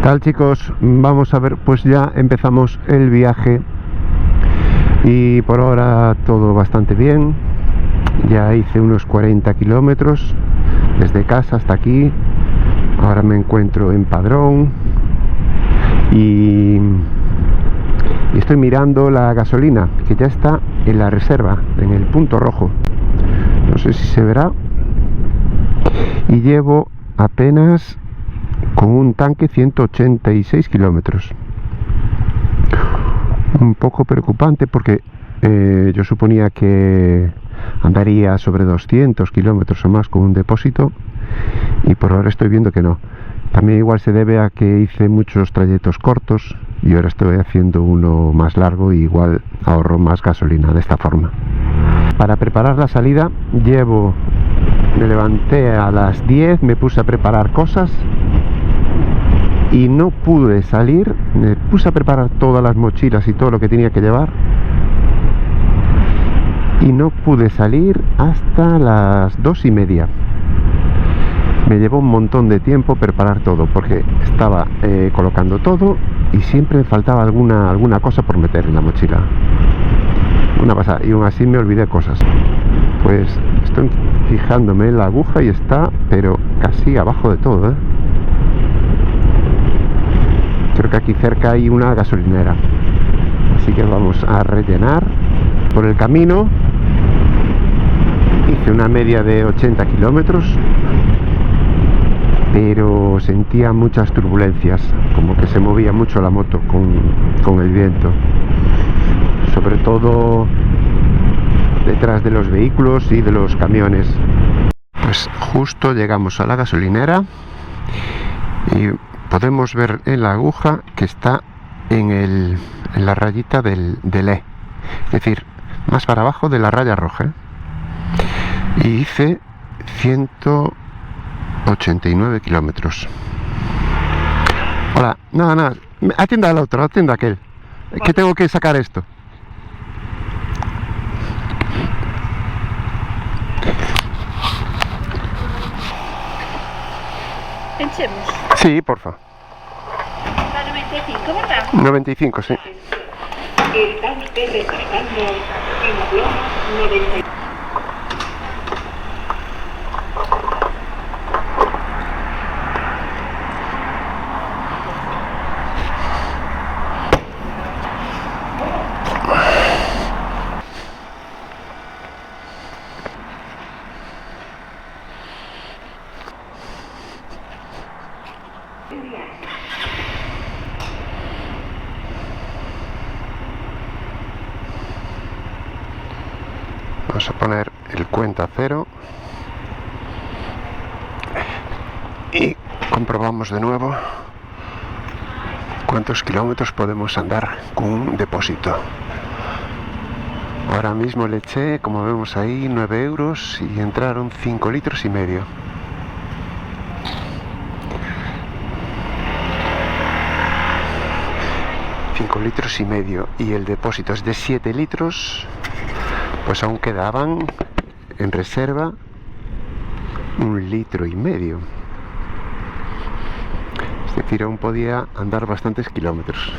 tal, chicos? Vamos a ver, pues ya empezamos el viaje y por ahora todo bastante bien. Ya hice unos 40 kilómetros desde casa hasta aquí. Ahora me encuentro en Padrón y estoy mirando la gasolina que ya está en la reserva, en el punto rojo. No sé si se verá. Y llevo apenas con un tanque 186 kilómetros. Un poco preocupante porque yo suponía que andaría sobre 200 kilómetros o más con un depósito y por ahora estoy viendo que no. También igual se debe a que hice muchos trayectos cortos y ahora estoy haciendo uno más largo y igual ahorro más gasolina de esta forma. Para preparar la salida me levanté a las 10, me puse a preparar cosas y no pude salir. Me puse a preparar todas las mochilas y todo lo que tenía que llevar y no pude salir hasta las 2:30. Me llevó un montón de tiempo preparar todo porque estaba colocando todo y siempre me faltaba alguna cosa por meter en la mochila. Una pasada, y aún así me olvidé cosas. Pues estoy fijándome en la aguja y está, pero casi abajo de todo, ¿eh? Creo que aquí cerca hay una gasolinera, así que vamos a rellenar. Por el camino hice una media de 80 kilómetros, pero sentía muchas turbulencias, como que se movía mucho la moto con el viento, sobre todo detrás de los vehículos y de los camiones. Pues justo llegamos a la gasolinera y podemos ver en la aguja que está en la rayita del E, es decir, más para abajo de la raya roja, y hice 189 kilómetros. Hola, nada, atienda al otro, atienda a aquel, que tengo que sacar esto. Enchemos. Sí, porfa. La 95, ¿verdad? 95, sí. Está usted descargando en Loma 90. Vamos a poner el cuenta cero y comprobamos de nuevo cuántos kilómetros podemos andar con un depósito. Ahora mismo le eché, como vemos ahí, 9 euros y entraron 5 litros y medio. Litros y medio, y el depósito es de 7 litros, pues aún quedaban en reserva 1,5 litros. Es decir, aún podía andar bastantes kilómetros.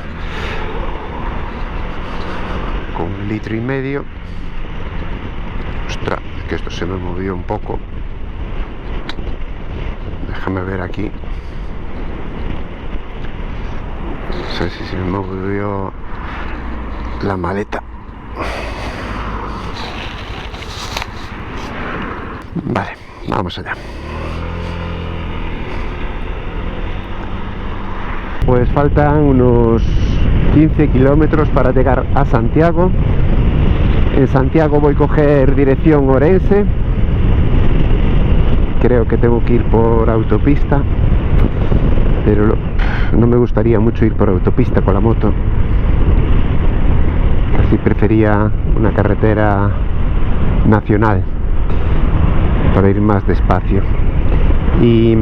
Con 1,5 litros. Ostras, que esto se me movió un poco. Déjame ver aquí. No sé si se me movió la maleta. Vale, vamos allá. Pues faltan unos 15 kilómetros para llegar a Santiago. En Santiago voy a coger dirección Orense. Creo que tengo que ir por autopista, pero no me gustaría mucho ir por autopista con la moto. Casi prefería una carretera nacional para ir más despacio. Y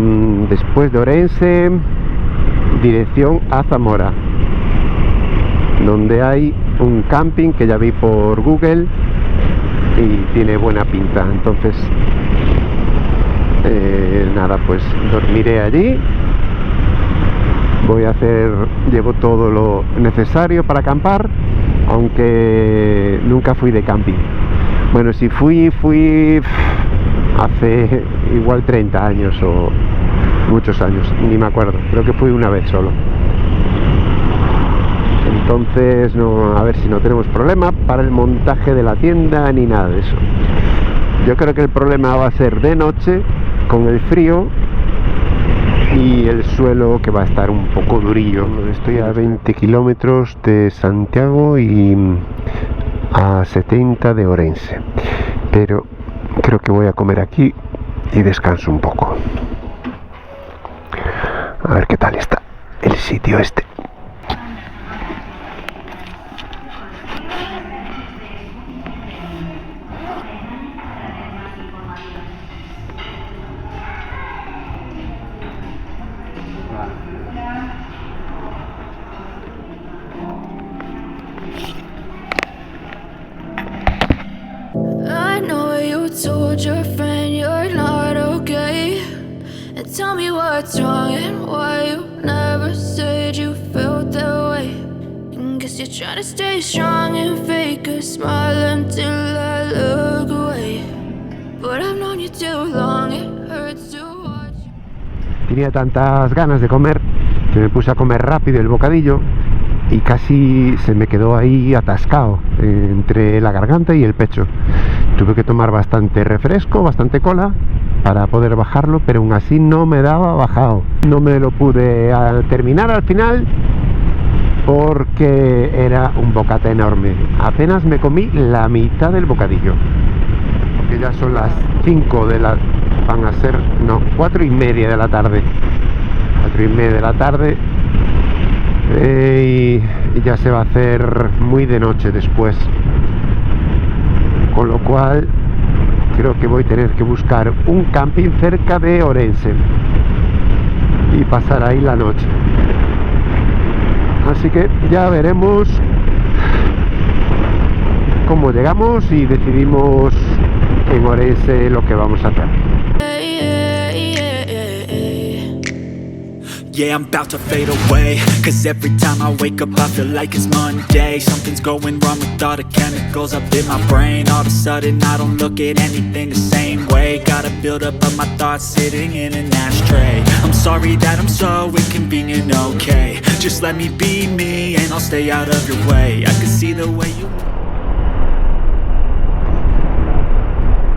después de Orense, dirección a Zamora, donde hay un camping que ya vi por Google y tiene buena pinta. Entonces nada, pues dormiré allí llevo todo lo necesario para acampar, aunque nunca fui de camping. Bueno, si fui hace igual 30 años o muchos años, ni me acuerdo, creo que fui una vez solo. Entonces, no, a ver si no tenemos problema para el montaje de la tienda ni nada de eso. Yo creo que el problema va a ser de noche, con el frío y el suelo, que va a estar un poco durillo. Estoy a 20 kilómetros de Santiago y a 70 de Orense, pero creo que voy a comer aquí y descanso un poco. A ver qué tal está el sitio este. Told your friend you're not okay, and tell me what's wrong and why you never said you felt that way. And guess you're trying to stay strong and fake a smile until I look away, but I've known you too long, it hurts to watch. Tenía tantas ganas de comer que me puse a comer rápido el bocadillo y casi se me quedó ahí atascado entre la garganta y el pecho. Tuve que tomar bastante refresco, bastante cola para poder bajarlo, pero aún así no me daba bajado. No me lo pude terminar al final porque era un bocata enorme. Apenas me comí la mitad del bocadillo, porque ya son las 5 de la... van a ser... no, 4:30 de la tarde. 4:30 de la tarde. Y ya se va a hacer muy de noche después, con lo cual creo que voy a tener que buscar un camping cerca de Orense y pasar ahí la noche. Así que ya veremos cómo llegamos y decidimos en Orense lo que vamos a hacer. Yeah, I'm about to fade away, cause every time I wake up I feel like it's Monday. Something's going wrong with all the chemicals up in my brain. All of a sudden I don't look at anything the same way. Got a build up of my thoughts sitting in an ashtray. I'm sorry that I'm so inconvenient, okay. Just let me be me and I'll stay out of your way. I can see the way you...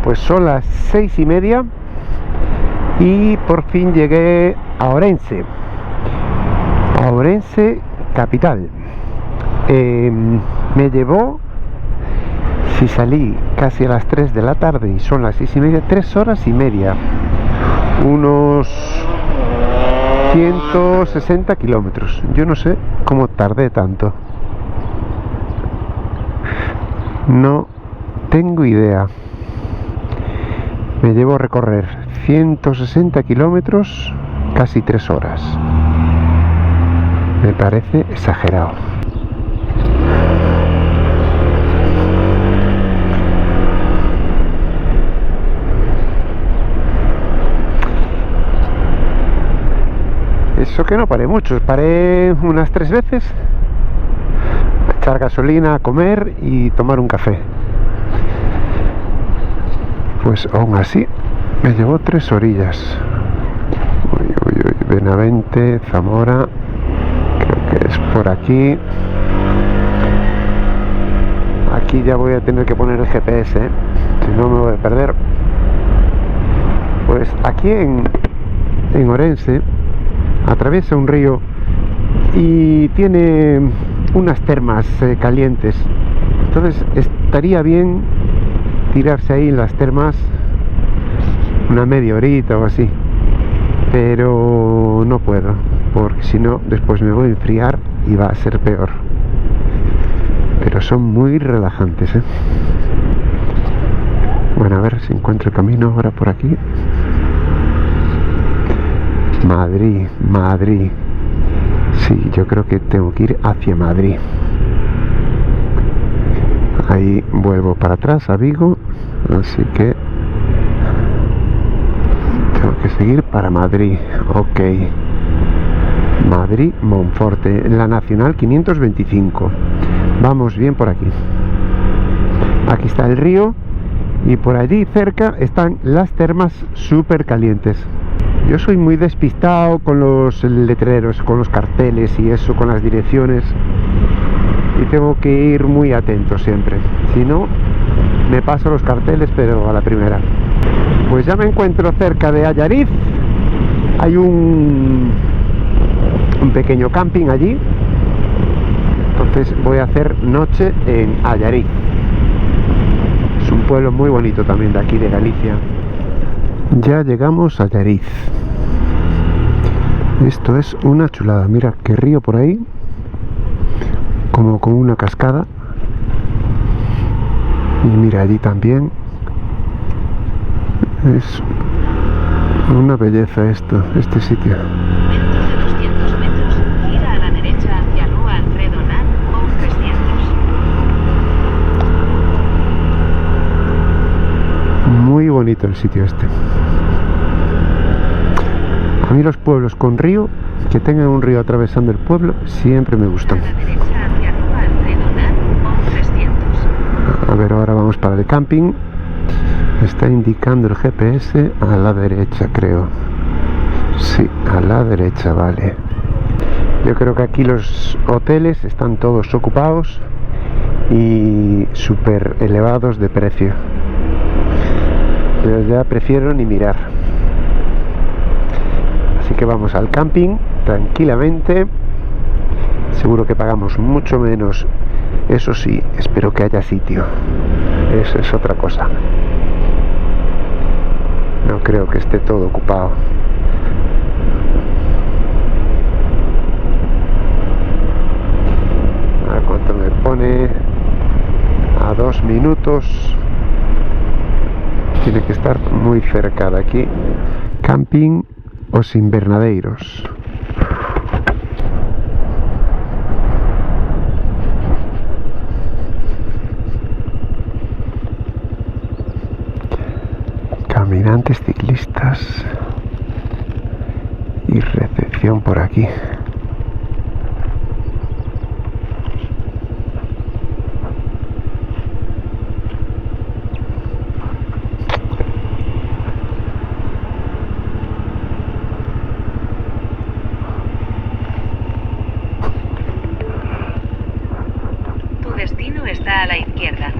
Pues son las 6:30 y por fin llegué a Orense. A Orense capital. Me llevó, si salí casi a las 3 de la tarde y son las 6:30, 3 horas y media, unos 160 kilómetros. Yo no sé cómo tardé tanto, no tengo idea. Me llevo a recorrer 160 kilómetros, casi 3 horas. Me parece exagerado. Eso que no paré mucho, paré unas 3 veces a echar gasolina, a comer y tomar un café. Pues aún así me llevó 3 horillas. Benavente, Zamora, creo que es por aquí. Aquí ya voy a tener que poner el GPS, si no me voy a perder. Pues aquí en Orense atraviesa un río y tiene unas termas calientes. Entonces estaría bien tirarse ahí en las termas una media horita o así, pero no puedo, porque si no después me voy a enfriar y va a ser peor. Pero son muy relajantes, ¿eh? Bueno, a ver si encuentro el camino ahora por aquí. Madrid, Madrid. Sí, yo creo que tengo que ir hacia Madrid. Ahí vuelvo para atrás a Vigo, así que tengo que seguir para Madrid. Ok. Madrid-Monforte, en la Nacional 525. Vamos bien por aquí. Aquí está el río y por allí cerca están las termas súper calientes. Yo soy muy despistado con los letreros, con los carteles y eso, con las direcciones, y tengo que ir muy atento siempre, si no me paso los carteles pero a la primera. Pues ya me encuentro cerca de Allariz. Hay un pequeño camping allí, entonces voy a hacer noche en Allariz. Es un pueblo muy bonito también de aquí de Galicia. Ya llegamos a Allariz. Esto es una chulada. Mira qué río por ahí, como con una cascada. Y mira allí también. Es una belleza este sitio. Dentro de 200 metros, gira a la derecha hacia Rua Alfredo Nan o 300. Muy bonito el sitio este. A mí los pueblos con río, que tengan un río atravesando el pueblo, siempre me gustan. A la derecha hacia Rua Alfredo Nan o 300. A ver, ahora vamos para el camping. Está indicando el GPS a la derecha, creo. Sí, a la derecha, vale. Yo creo que aquí los hoteles están todos ocupados y súper elevados de precio. Yo ya prefiero ni mirar. Así que vamos al camping tranquilamente. Seguro que pagamos mucho menos. Eso sí, espero que haya sitio. Eso es otra cosa. No creo que esté todo ocupado. A ver cuánto me pone. A 2 minutos. Tiene que estar muy cerca de aquí. Camping Os Invernadeiros. Caminantes, ciclistas y recepción por aquí. Tu destino está a la izquierda.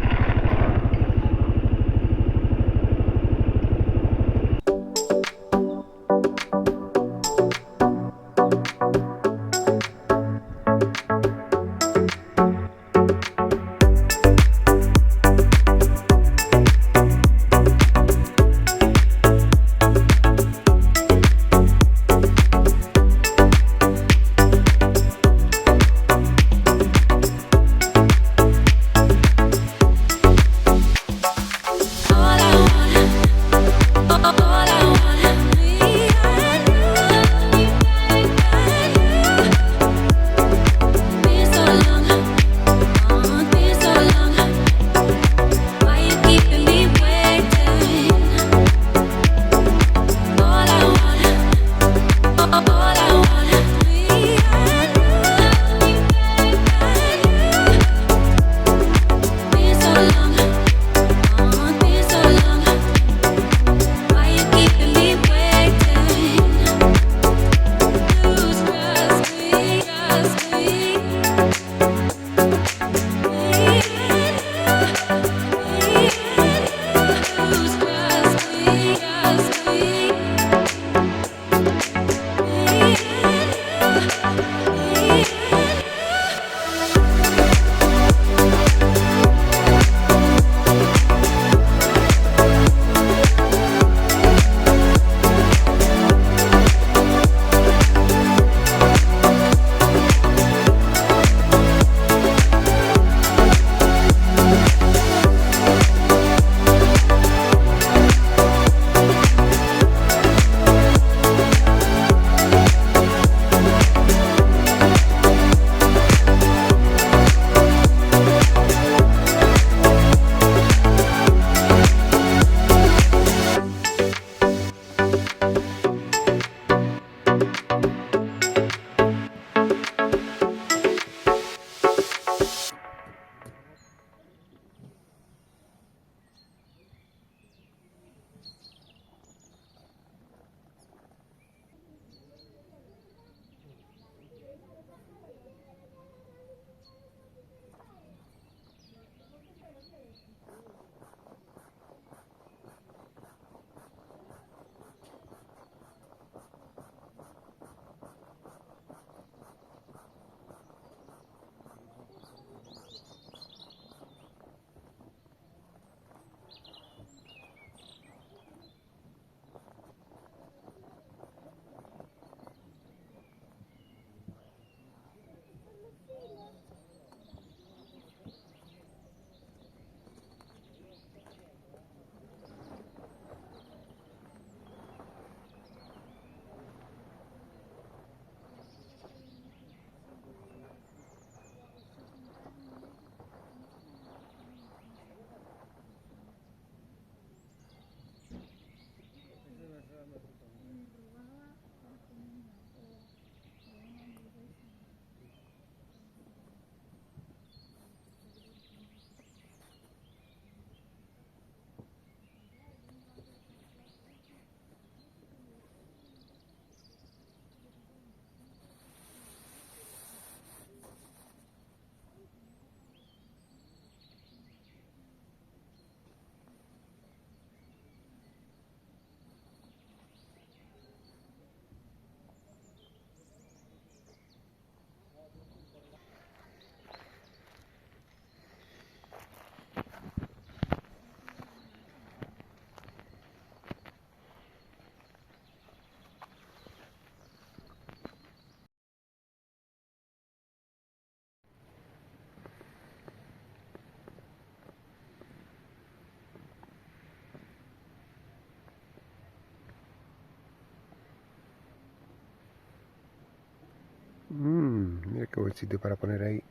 Mira qué buen sitio para poner ahí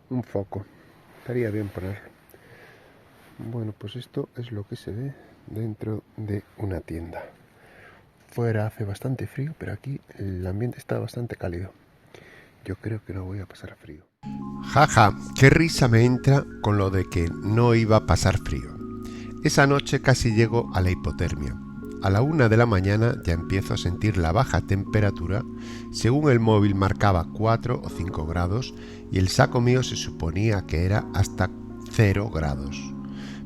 un foco. Estaría bien poner. Bueno, pues esto es lo que se ve dentro de una tienda. Fuera hace bastante frío, pero aquí el ambiente está bastante cálido. Yo creo que no voy a pasar frío. Jaja, qué risa me entra con lo de que no iba a pasar frío. Esa noche casi llego a la hipotermia. A la 1 de la mañana ya empiezo a sentir la baja temperatura. Según el móvil marcaba 4 o 5 grados y el saco mío se suponía que era hasta 0 grados.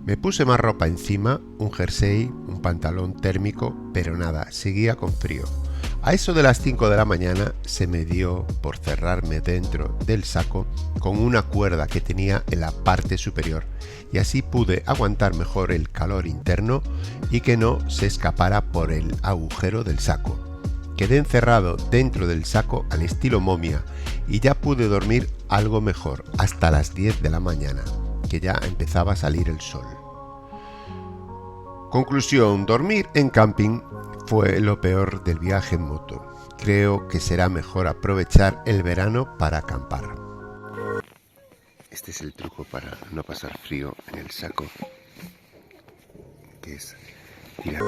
Me puse más ropa encima, un jersey, un pantalón térmico, pero nada, seguía con frío. A eso de las 5 de la mañana se me dio por cerrarme dentro del saco con una cuerda que tenía en la parte superior y así pude aguantar mejor el calor interno y que no se escapara por el agujero del saco. Quedé encerrado dentro del saco al estilo momia y ya pude dormir algo mejor hasta las 10 de la mañana, que ya empezaba a salir el sol. Conclusión, dormir en camping fue lo peor del viaje en moto. Creo que será mejor aprovechar el verano para acampar. Este es el truco para no pasar frío en el saco, que es tirar.